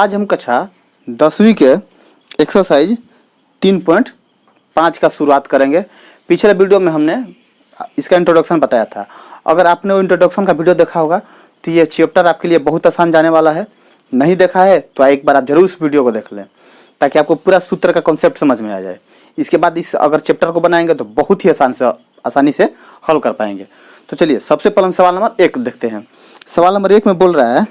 आज हम कक्षा 10वीं के एक्सरसाइज 3.5 का शुरुआत करेंगे। पिछले वीडियो में हमने इसका इंट्रोडक्शन बताया था। अगर आपने वो इंट्रोडक्शन का वीडियो देखा होगा तो ये चैप्टर आपके लिए बहुत आसान जाने वाला है। नहीं देखा है तो एक बार आप जरूर इस वीडियो को देख लें ताकि आपको पूरा सूत्र का कॉन्सेप्ट समझ में आ जाए। इसके बाद इस अगर चैप्टर को बनाएंगे तो बहुत ही आसानी से हल कर पाएंगे। तो चलिए सबसे पहले हम सवाल नंबर 1 देखते हैं। सवाल नंबर 1 में बोल रहा है,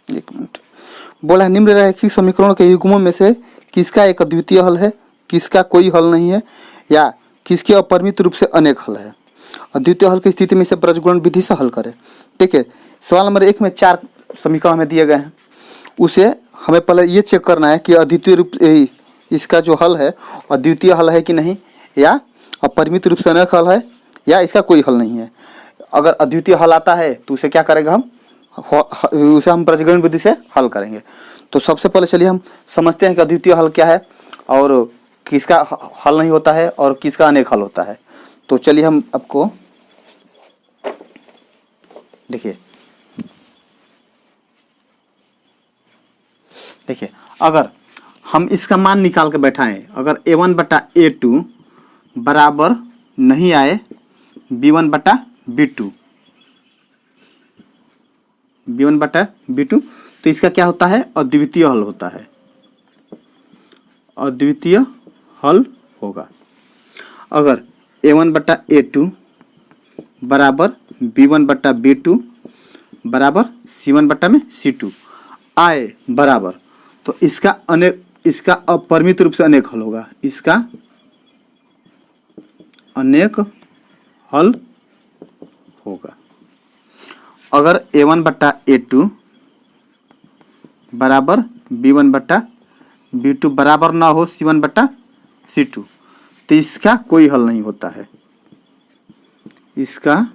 एक मिनट, बोला है निम्न रैखिक समीकरणों के युग्मों में से किसका एक अद्वितीय हल है, किसका कोई हल नहीं है, या किसके अपरिमित रूप से अनेक हल है। अद्वितीय हल की स्थिति में इसे ब्रजगुणन विधि से हल करें। देखिए सवाल नंबर 1 में 4 समीकरण हमें दिए गए हैं। उसे हमें पहले ये चेक करना है कि अद्वितीय रूप इसका जो हल है अद्वितीय हल है कि नहीं, या अपरिमित रूप से अनेक हल है, या इसका कोई हल नहीं है। अगर अद्वितीय हल आता है तो उसे क्या करेंगे उसे हम ब्रजगुणन विधि से हल करेंगे। तो सबसे पहले चलिए हम समझते हैं कि अद्वितीय हल क्या है और किसका हल नहीं होता है और किसका अनेक हल होता है। तो चलिए हम आपको देखिए अगर हम इसका मान निकाल के बैठाएं, अगर a1/a2 बराबर नहीं आए b1/b2 तो इसका क्या होता है, अद्वितीय हल होता है, अद्वितीय हल होगा। अगर a1/a2 बराबर b1/b2 बराबर c1/c2 आए बराबर, तो इसका अपरिमित रूप से अनेक हल होगा, इसका अनेक हल होगा। अगर a1/a2 बराबर b1/b2 बराबर ना हो c1/c2 तो इसका कोई हल नहीं होता है, इसका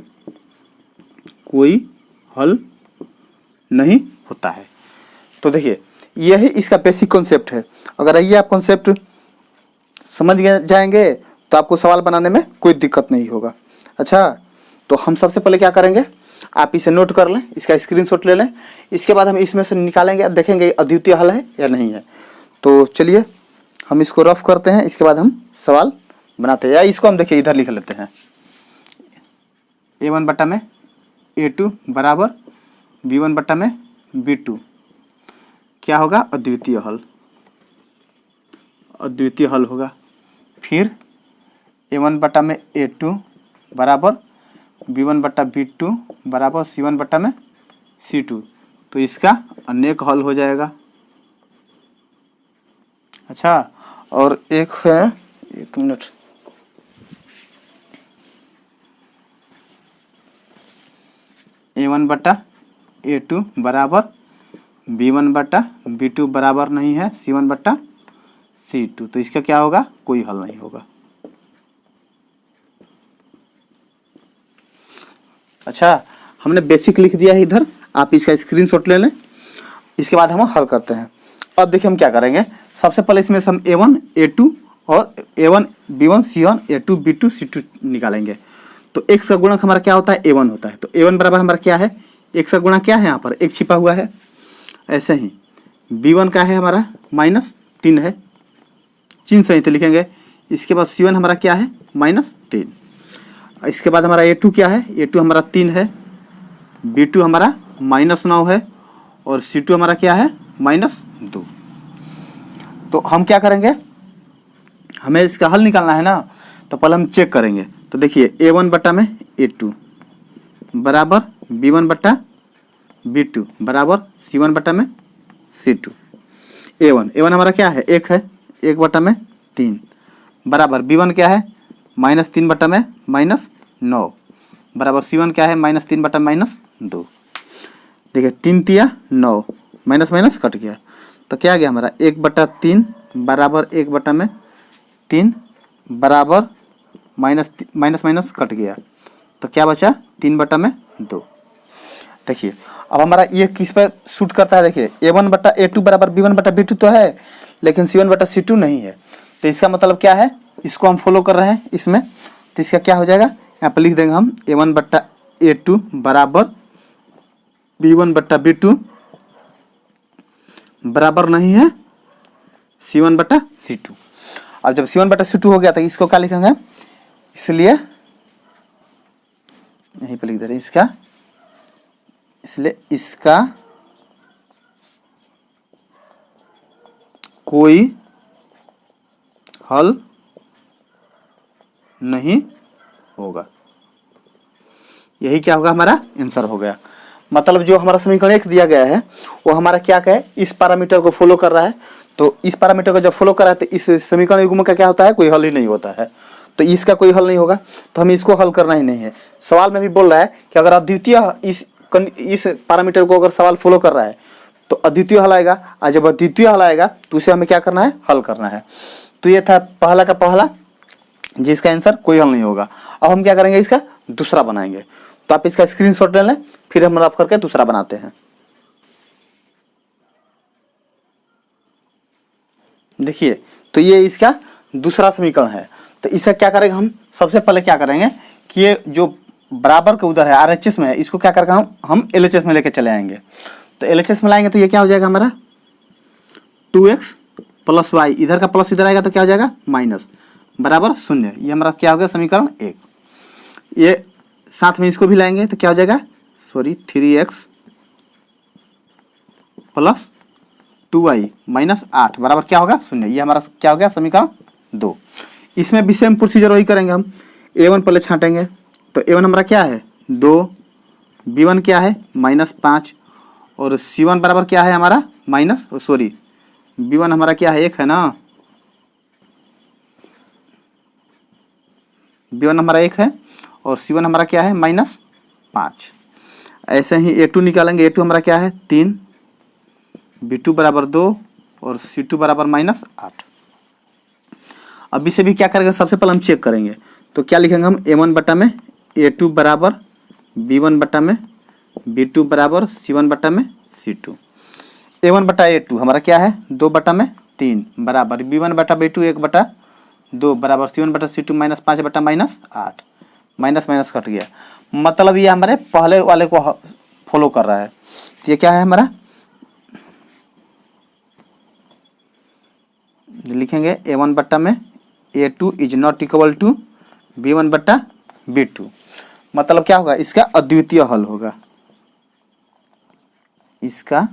कोई हल नहीं होता है। तो देखिए यही इसका बेसिक कॉन्सेप्ट है। अगर ये आप कॉन्सेप्ट समझ जाएंगे तो आपको सवाल बनाने में कोई दिक्कत नहीं होगा। अच्छा, तो हम सबसे पहले क्या करेंगे, आप इसे नोट कर लें, इसका स्क्रीनशॉट ले लें। इसके बाद हम इसमें से निकालेंगे, देखेंगे अद्वितीय हल है या नहीं है। तो चलिए हम इसको रफ करते हैं, इसके बाद हम सवाल बनाते हैं। या इसको हम देखिए इधर लिख लेते हैं, a1/a2 बराबर b1/b2 क्या होगा, अद्वितीय हल, अद्वितीय हल होगा। फिर a1/a2 बराबर b1/b2 बराबर c1/c2 तो इसका अनेक हल हो जाएगा। अच्छा, और एक है, एक मिनट, a1/a2 बराबर b1/b2 बराबर नहीं है c1/c2 तो इसका क्या होगा, कोई हल नहीं होगा। अच्छा, हमने बेसिक लिख दिया है इधर, आप इसका स्क्रीनशॉट ले लें। इसके बाद हम हल करते हैं। अब देखिए हम क्या करेंगे, सबसे पहले इसमें से हम a1 a2 और a1 b1 c1 a2 b2 c2 निकालेंगे। तो x का गुणक हमारा क्या होता है, a1 होता है। तो a1 बराबर हमारा क्या है, x का गुणा क्या है, यहाँ पर एक छिपा हुआ है। ऐसे ही b1 का है हमारा -3 है, चिन्ह सहित लिखेंगे। इसके बाद c1 हमारा क्या है, -3। इसके बाद हमारा a2 क्या है, a2 हमारा 3 है, b2 हमारा -9 है और c2 हमारा क्या है, -2। तो हम क्या करेंगे, हमें इसका हल निकालना है ना, तो पहले हम चेक करेंगे। तो देखिए a1/a2 बराबर b1/b2 बराबर c1/c2। a1 हमारा क्या है, 1 है, 1/3 बराबर b1 क्या है, -3/-9 बराबर c1 क्या है, -3/-2। देखिए 3 तिया 9, माइनस माइनस कट गया तो क्या आ गया हमारा, 1/3 बराबर 1/3 बराबर माइनस कट गया तो क्या बचा, 3/2। देखिए अब हमारा ये किस पर शूट करता है, देखिए a1/a2 बराबर b1/b2 तो है, लेकिन c1/c2 नहीं है। तो इसका मतलब क्या है, इसको हम फॉलो कर रहे हैं इसमें। तो इसका क्या हो जाएगा, यहाँ पर लिख देंगे हम a1/a2 बराबर b1/b2 बराबर नहीं है C1 बटा C2। अब जब C1 बटा C2 हो गया तो इसको क्या लिखेंगे, इसलिए यहीं पे लिख दे रहे इसका, इसलिए इसका कोई हल नहीं होगा। यही क्या होगा, हमारा आंसर हो गया। मतलब जो हमारा समीकरण 1 दिया गया है वो हमारा क्या है, इस पैरामीटर को फॉलो कर रहा है। तो इस पैरामीटर को जब फॉलो कर रहा है तो इस समीकरण युग्म का क्या होता है, कोई हल ही नहीं होता है। तो इसका कोई हल नहीं होगा, तो हमें इसको हल करना ही नहीं है। सवाल में भी बोल रहा है कि अगर अद्वितीय इस पैरामीटर को अगर सवाल फॉलो कर रहा है तो अद्वितीय हल आएगा, और जब अद्वितीय हल आएगा तो उसे हमें क्या करना है, हल करना है। तो ये था पहला का पहला, जिसका आंसर कोई हल नहीं होगा। अब हम क्या करेंगे, इसका दूसरा बनाएंगे। तो आप इसका स्क्रीनशॉट ले लें, फिर हम रफ करके दूसरा बनाते हैं। देखिए, तो ये इसका दूसरा समीकरण है। तो इसका क्या करेंगे, हम सबसे पहले क्या करेंगे कि ये जो बराबर के उधर है RHS में है, इसको क्या करेंगे, हम LHS में लेके चले आएंगे। तो LHS में लाएंगे तो ये क्या हो जाएगा हमारा 2x प्लस वाई, इधर का प्लस इधर आएगा तो क्या हो जाएगा माइनस, बराबर 0। ये हमारा क्या हो गया समीकरण 1। ये साथ में इसको भी लाएंगे तो क्या हो जाएगा, 3x प्लस 2y माइनस 8 बराबर क्या होगा 0। ये हमारा क्या हो गया समीकरण 2। इसमें भी सेम प्रोसीजर वही करेंगे हम। a1 पहले छांटेंगे, तो a1 हमारा क्या है 2, b1 क्या है -5, और c1 बराबर क्या है हमारा b1 हमारा क्या है 1 है ना, b1 हमारा 1 है और c1 हमारा क्या है -5। ऐसे ही a2 निकालेंगे, a2 हमारा क्या है 3, b2 बराबर 2 और c2 बराबर -8। अब इसे भी क्या करेंगे, सबसे पहले हम चेक करेंगे। तो क्या लिखेंगे हम, a1 बटा में a2 बराबर b1 बटा में b2 बराबर c1 बटा में c2। a1 बटा a2 हमारा क्या है 2 बटा में 3 बराबर b1 बटा b2 1 बटा 2 बराबर c1 बटा c2 -5 बटा -8, माइनस माइनस कट गया। मतलब ये हमारे पहले वाले को फॉलो कर रहा है। ये क्या है हमारा, लिखेंगे a1 बट्टा में a2 is not equal to b1 बट्टा b2। मतलब क्या होगा, इसका अद्वितीय हल होगा, इसका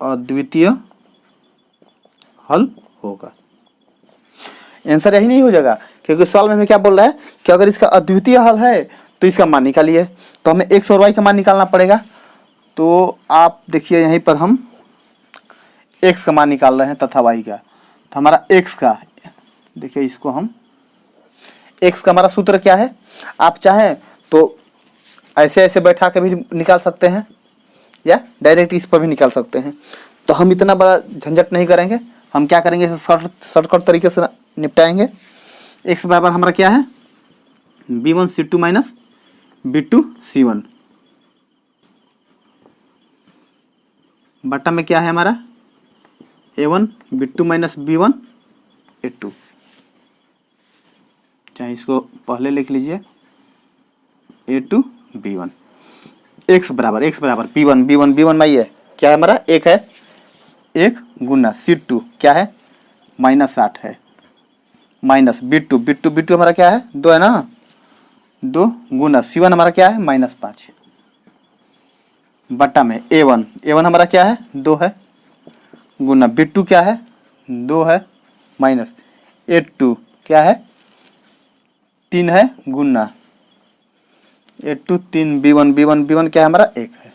अद्वितीय हल होगा। आंसर यही नहीं हो जाएगा, क्योंकि सवाल में हमें क्या बोल रहा है कि अगर इसका अद्वितीय हल है तो इसका मान निकालिए। तो हमें x और y का मान निकालना पड़ेगा। तो आप देखिए यहीं पर हम x का मान निकाल रहे हैं तथा y का। तो हमारा x का, देखिए इसको हम x का हमारा सूत्र क्या है, आप चाहें तो ऐसे ऐसे बैठा के भी निकाल सकते हैं या डायरेक्ट इस पर भी निकाल सकते हैं। तो हम इतना बड़ा झंझट नहीं करेंगे, हम क्या करेंगे शॉर्टकट तरीके से निपटाएंगे। x बराबर हमारा क्या है b1 c2 minus b2 c1 बटा में क्या है हमारा a1 b2 minus b1 a2। चाहे इसको पहले लिख लीजिए a2 b1। x बराबर b1 भाई है क्या है हमारा 1 है, 1 गुना c2 क्या है -8 है, माइनस b2 हमारा क्या है 2 है ना, 2 गुना c1 हमारा क्या है -5 बटा में a1 हमारा क्या है 2 है, गुना b2 क्या है 2 है, माइनस a2 क्या है 3 है, गुना a2 3 b1 क्या है हमारा 1 है।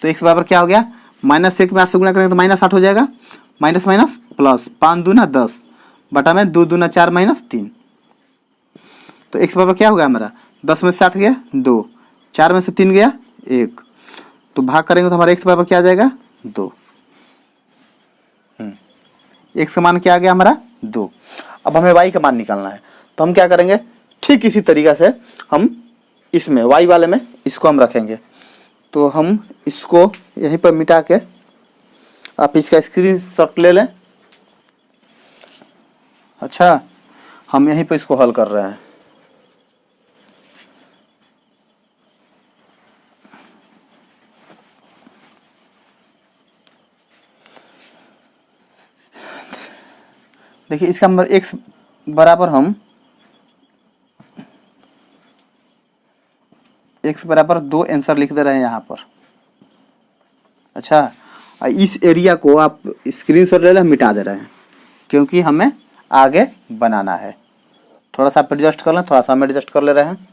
तो x बराबर क्या हो गया, -1 में 8 से गुना करेंगे तो -8 हो जाएगा, माइनस माइनस प्लस 5 दूना 10 बटा में 2 दूना 4 -3। तो x बराबर क्या होगा हमारा 10 में से 8 गया 2, 4 में से 3 गया 1, तो भाग करेंगे तो हमारा x बराबर क्या आ जाएगा 2। x का मान क्या आ गया हमारा 2। अब हमें y का मान निकालना है। तो हम क्या करेंगे, ठीक इसी तरीक़ा से हम इसमें y वाले में इसको हम रखेंगे। तो हम इसको यहीं पर मिटा के आप इसका स्क्रीनशॉट ले लें। अच्छा, हम यहीं पर इसको हल कर रहे हैं। देखिए इसका नंबर x बराबर हम x बराबर 2 आंसर लिख दे रहे हैं यहाँ पर। अच्छा, इस एरिया को आप स्क्रीनशॉट ले लें, मिटा दे रहे हैं क्योंकि हमें आगे बनाना है। थोड़ा सा आप एडजस्ट कर लें, थोड़ा सा हम एडजस्ट कर ले रहे हैं।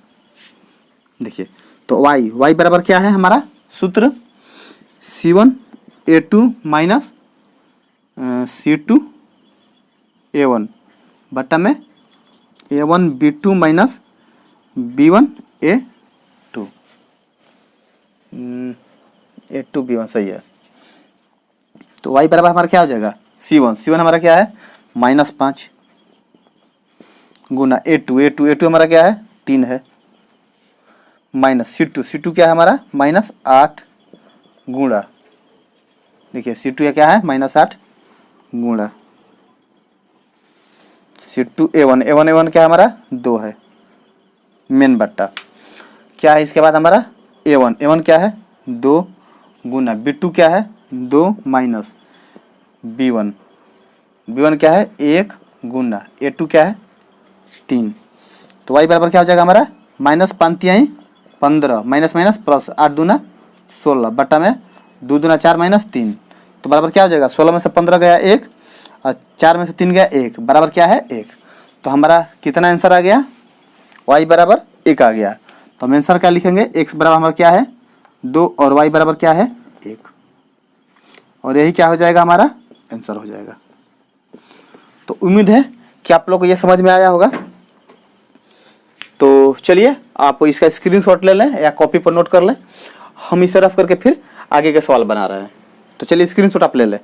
देखिए तो y बराबर क्या है हमारा सूत्र, C1A2 माइनस C2A1 बटा में A1B2 माइनस B1A2 A2B1 सही है। तो y बराबर हमारा क्या हो जाएगा, C1 हमारा क्या है -5 गुना A2 हमारा क्या है 3 है, माइनस C2 क्या है हमारा -8 गुणा, देखिए C2 क्या है -8 गुणा C2A1 क्या है हमारा 2 है मेन बट्टा, क्या है इसके बाद हमारा A1 क्या है 2 गुना B2 क्या है 2 माइनस B1 क्या है 1 गुना A2 क्या है 3। तो y बराबर क्या हो जाएगा हमारा -15 माइनस माइनस प्लस 8 दूना 16 बट्टा में 2 दूना 4 माइनस 3, तो बराबर क्या हो जाएगा 16 में से 15 गया 1 और 4 में से 3 गया 1, बराबर क्या है 1। तो हमारा कितना आंसर आ गया, y बराबर 1 आ गया। तो हम आंसर क्या लिखेंगे, x बराबर हमारा क्या है 2 और y बराबर क्या है 1, और यही क्या हो जाएगा हमारा आंसर हो जाएगा। तो उम्मीद है कि आप लोग को ये समझ में आया होगा। तो चलिए आप इसका स्क्रीनशॉट ले लें या कॉपी पर नोट कर लें, हम इसे रफ करके फिर आगे के सवाल बना रहे हैं। तो चलिए स्क्रीनशॉट आप ले लें।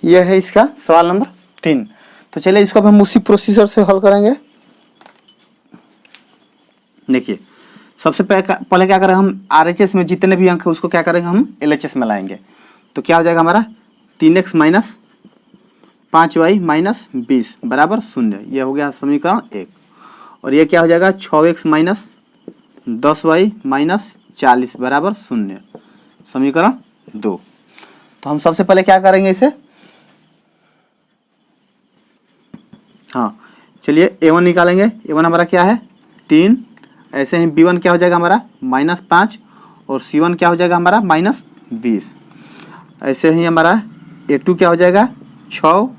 यह है इसका सवाल नंबर 3। तो चलिए इसको अब हम उसी प्रोसीजर से हल करेंगे। देखिए सबसे पहले क्या करें, हम RHS में जितने भी अंक है उसको क्या करेंगे, हम LHS में लाएंगे। तो क्या हो जाएगा हमारा 3x माइनस 5y माइनस 20 बराबर 0, यह हो गया समीकरण 1। और ये क्या हो जाएगा 6x माइनस 10y माइनस 40 बराबर 0, समीकरण 2। तो हम सबसे पहले क्या करेंगे इसे, हाँ चलिए A1 निकालेंगे। A1 हमारा क्या है 3, ऐसे ही B1 क्या हो जाएगा हमारा -5 और C1 क्या हो जाएगा हमारा -20, ऐसे ही हमारा A2 क्या हो जाएगा 6,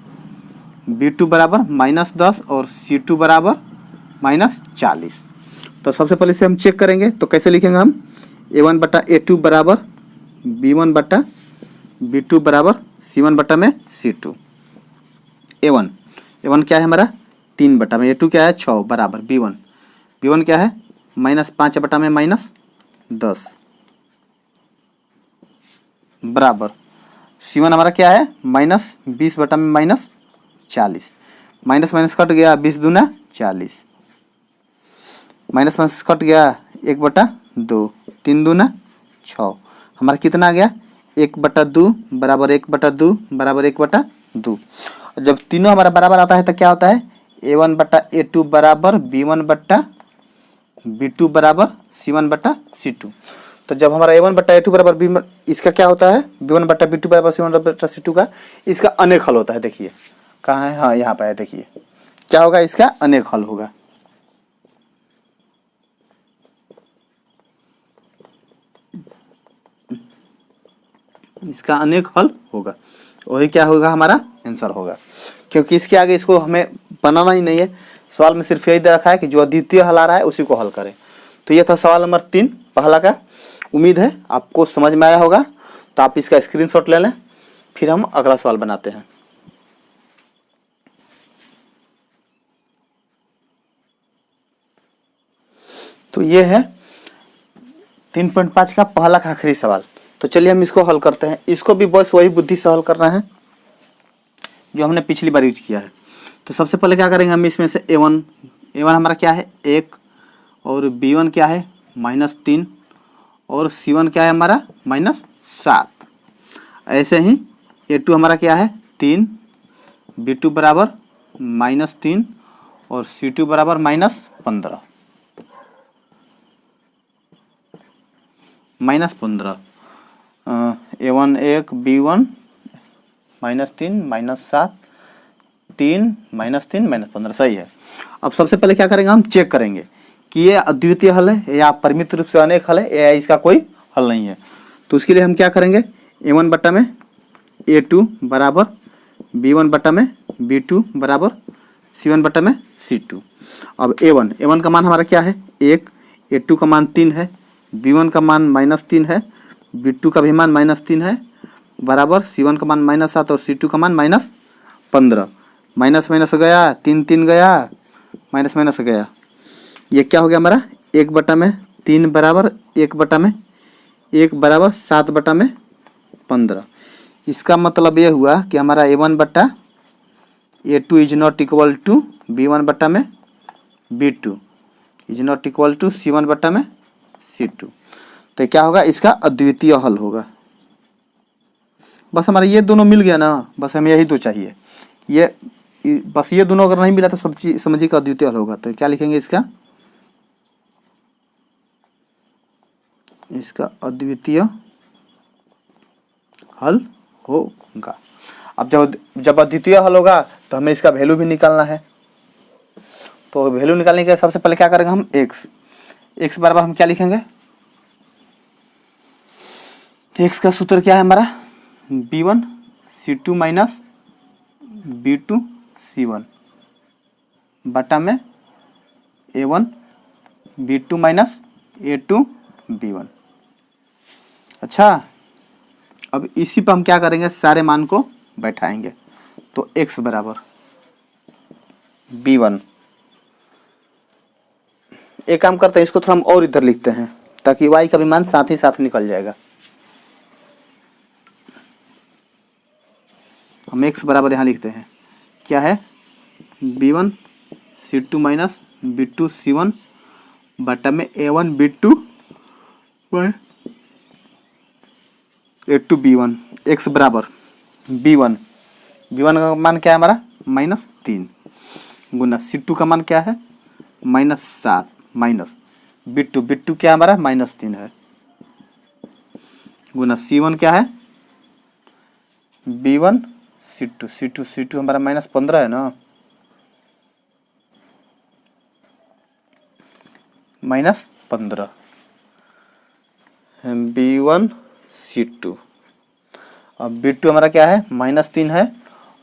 B2 बराबर -10 और C2 बराबर -40। तो सबसे पहले इसे हम चेक करेंगे। तो कैसे लिखेंगे हम, A1 बटा A2 बराबर B1 बटा B2 बराबर C1 बटा में C2। A1 क्या है हमारा 3 बटा में A2 क्या है 6 बराबर B1 क्या है -5 बटा में -10 बराबर C1 हमारा क्या है -20 बटा में -40, माइनस माइनस कट गया 20 दूना 40, माइनस माइनस कट गया 1/2, 3 दूना 6, हमारा कितना आ गया 1/2 बराबर 1/2 बराबर 1/2। जब तीनों हमारा बराबर आता है तो क्या होता है A1 बटा A2 बराबर B1 बटा B2 बराबर C1 बटा C2। तो जब हमारा A1 बटा A2 बराबर B1, इसका क्या होता है B1 बटा B2 बराबर C1 बटा C2 का इसका अनेक हल होता है। देखिए कहाँ है, हाँ यहाँ पे है, देखिए क्या होगा इसका अनेक हल होगा। इसका अनेक हल होगा, वही क्या होगा हमारा आंसर होगा, क्योंकि इसके आगे इसको हमें बनाना ही नहीं है। सवाल में सिर्फ यही दे रखा है कि जो अद्वितीय हल आ रहा है उसी को हल करें। तो ये था सवाल नंबर 3 पहला का। उम्मीद है आपको समझ में आया होगा। तो आप इसका स्क्रीनशॉट ले लें, फिर हम अगला सवाल बनाते हैं। तो ये है 3.5 का पहला का आखिरी सवाल। तो चलिए हम इसको हल करते हैं। इसको भी बस वही बुद्धि से हल करना है जो हमने पिछली बार यूज किया है। तो सबसे पहले क्या करेंगे, हम इसमें से A1 हमारा क्या है 1 और B1 क्या है -3 और C1 क्या है हमारा -7। ऐसे ही A2 हमारा क्या है 3, B2 बराबर -3 और C2 बराबर -15। -15 A1 1 B1 -3 -7 3 -3 -15 सही है। अब सबसे पहले क्या करेंगे, हम चेक करेंगे कि ये अद्वितीय हल है या परिमित रूप से अनेक हल है या इसका कोई हल नहीं है। तो उसके लिए हम क्या करेंगे, A1 बटा में A2 बराबर B1 बटा में B2 बराबर C1 बटा में C2। अब A1 का मान हमारा क्या है 1, A2 का मान 3 है, B1 का मान -3 है, B2 का भी मान -3 है बराबर C1 का मान -7 और C2 का मान -15। माइनस माइनस गया, 3 3 गया, माइनस माइनस गया, ये क्या हो गया हमारा 1 बटा में 3 बराबर 1 बटा में 1 बराबर 7 बटा में 15। इसका मतलब ये हुआ कि हमारा A1 बटा A2 is not equal to B1 बटा में B2 is not equal to C1 बटा में C2। तो क्या होगा, इसका अद्वितीय हल होगा। बस हमारा ये दोनों मिल गया ना, बस हमें यही दो चाहिए। बस ये दोनों अगर नहीं मिला तो समझिए का अद्वितीय हल होगा। तो क्या लिखेंगे, इसका अद्वितीय हल होगा। अब जब अद्वितीय हल होगा तो हमें इसका वैल्यू भी निकालना है। तो वैल्यू निकालने के सबसे पहले क्या करेंगे हम, x बराबर हम क्या लिखेंगे, x का सूत्र क्या है हमारा B1 C2 minus B2 C1 बटा में A1 B2 minus A2 B1। अच्छा, अब इसी पर हम क्या करेंगे, सारे मान को बैठाएंगे। तो x बराबर B1, एक काम करते हैं, इसको थोड़ा हम और इधर लिखते हैं ताकि y का भी मान साथ ही साथ निकल जाएगा। हम x बराबर यहाँ लिखते हैं, क्या है B1 C2 minus B2 C1 बटा में A1 B2 A2 B1। x बराबर B1 का मान क्या है हमारा -3 गुना C2 का मान क्या है -7 माइनस B2 क्या है हमारा -3 है गुना C1 क्या है B1 C2 हमारा -15 है ना, -15 B1 C2। अब B2 हमारा क्या है -3 है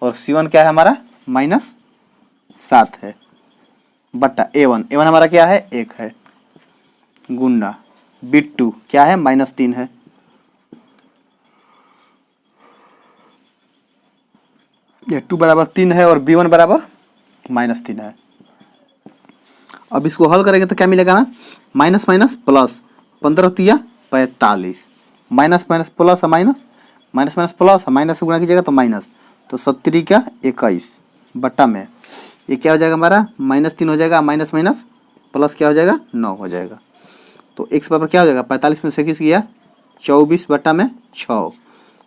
और C1 क्या है हमारा -7 है बटा A1 हमारा क्या है 1 है गुना B2 क्या है -3 है A2 बराबर 3 है और B1 बराबर -3 है। अब इसको हल करेंगे तो क्या मिलेगा हमें, माइनस माइनस प्लस 15 तिया 45, minus minus plus minus minus minus plus minus से गुणा कीजिएगा तो माइनस, तो 70 क्या 21 बट्टा में ये क्या हो जाएगा हमारा -3 हो जाएगा, माइनस माइनस प्लस क्या हो जाएगा 9 हो जाएगा। तो x बराबर क्या हो जाएगा 45 में से 21 गया 24 बट्टा में 6,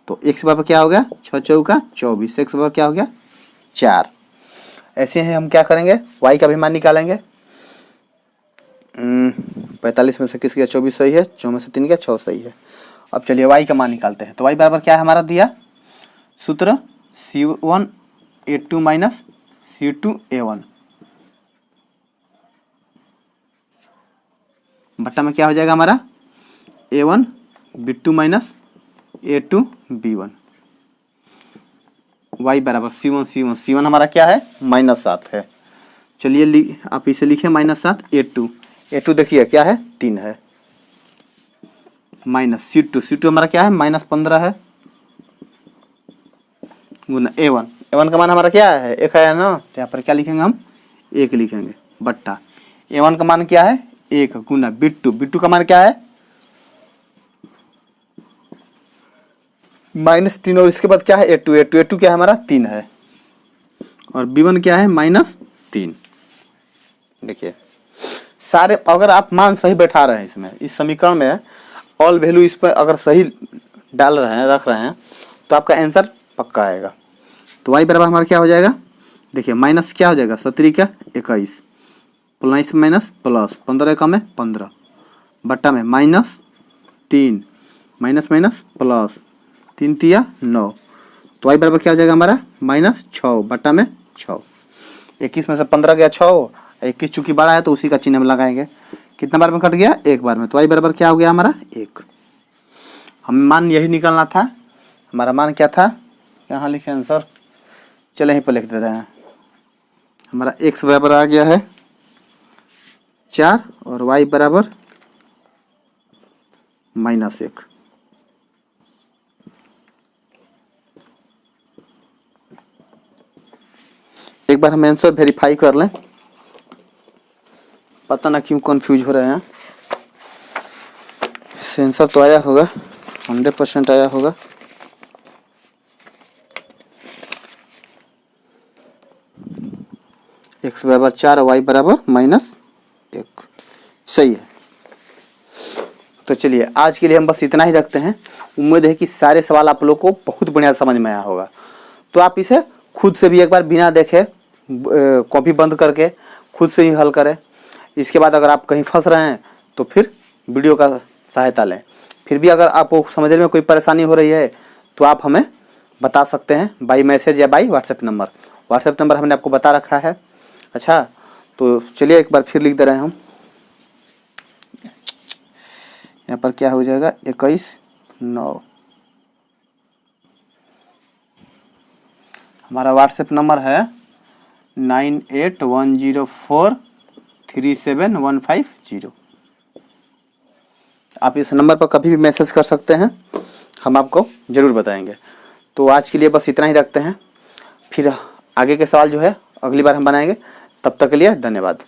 तो x बराबर क्या हो गया 6 चौका 24, x बराबर क्या हो गया 4। ऐसे ही हम क्या करेंगे y का भी मान निकालेंगे। 45 में से किस गया 24 सही है, 4 में से 3 गया 6 सही है। अब चलिए y का मान निकालते हैं। तो y बराबर क्या है हमारा दिया सूत्र C1 A2 minus C2 A1 बट्टा में क्या हो जाएगा हमारा A1 B2 minus A2 B1। y बराबर C1 हमारा क्या है -7 है। चलिए आप इसे लिखिए -7 A2 देखिए क्या है 3 है माइनस C2 हमारा क्या है -15 है गुना A1 का मान हमारा क्या है 1 है ना, तो यहाँ पर क्या लिखेंगे हम 1 लिखेंगे बट्टा A1 का मान क्या है 1 गुना B2 का मान क्या है -3 और इसके बाद क्या है A2 क्या है हमारा 3 है और B1 क्या है -3। देखिए सारे अगर आप मान सही बैठा रहे हैं इसमें इस समीकरण में ऑल वैल्यू इस पर अगर सही डाल रहे हैं रख रहे हैं तो आपका आंसर पक्का आएगा। तो y बराबर हमारा क्या हो जाएगा देखिए माइनस क्या हो जाएगा 70 का 21 प्लस माइनस प्लस 15 का में 15 बट्टा में -3 माइनस माइनस प्लस 3 तिया 9, तो y बराबर क्या हो जाएगा हमारा -6 बटा में 6। 21 में से 15 गया 6, 21 चूंकि बड़ा है तो उसी का चिन्ह हम लगाएंगे। कितना बार में कट गया? एक बार में, तो y बराबर क्या हो गया हमारा 1। हमें मान यही निकालना था, हमारा मान क्या था, यहाँ लिखे आंसर, चले यहीं पर लिख देते हैं। हमारा x बराबर आ गया है 4 और y बराबर -1। एक बार हम आंसर वेरीफाई कर लें, पता ना क्यों कंफ्यूज हो रहे हैं। आंसर तो आया होगा, 100% आया होगा। x बराबर 4 और y बराबर -1, सही है। तो चलिए आज के लिए हम बस इतना ही रखते हैं। उम्मीद है कि सारे सवाल आप लोग को बहुत बढ़िया समझ में आया होगा। तो आप इसे खुद से भी एक बार बिना देखे कॉपी बंद करके खुद से ही हल करें। इसके बाद अगर आप कहीं फंस रहे हैं तो फिर वीडियो का सहायता लें। फिर भी अगर आपको समझने में कोई परेशानी हो रही है तो आप हमें बता सकते हैं बाई मैसेज या by WhatsApp number. WhatsApp number हमने आपको बता रखा है। अच्छा, तो चलिए एक बार फिर लिख दे रहे हैं हम। यहाँ पर क्या हो जाएगा 21/9। हमारा व्हाट्सएप नंबर है 9810437150। आप इस नंबर पर कभी भी मैसेज कर सकते हैं, हम आपको ज़रूर बताएंगे। तो आज के लिए बस इतना ही रखते हैं, फिर आगे के सवाल जो है अगली बार हम बनाएंगे। तब तक के लिए धन्यवाद।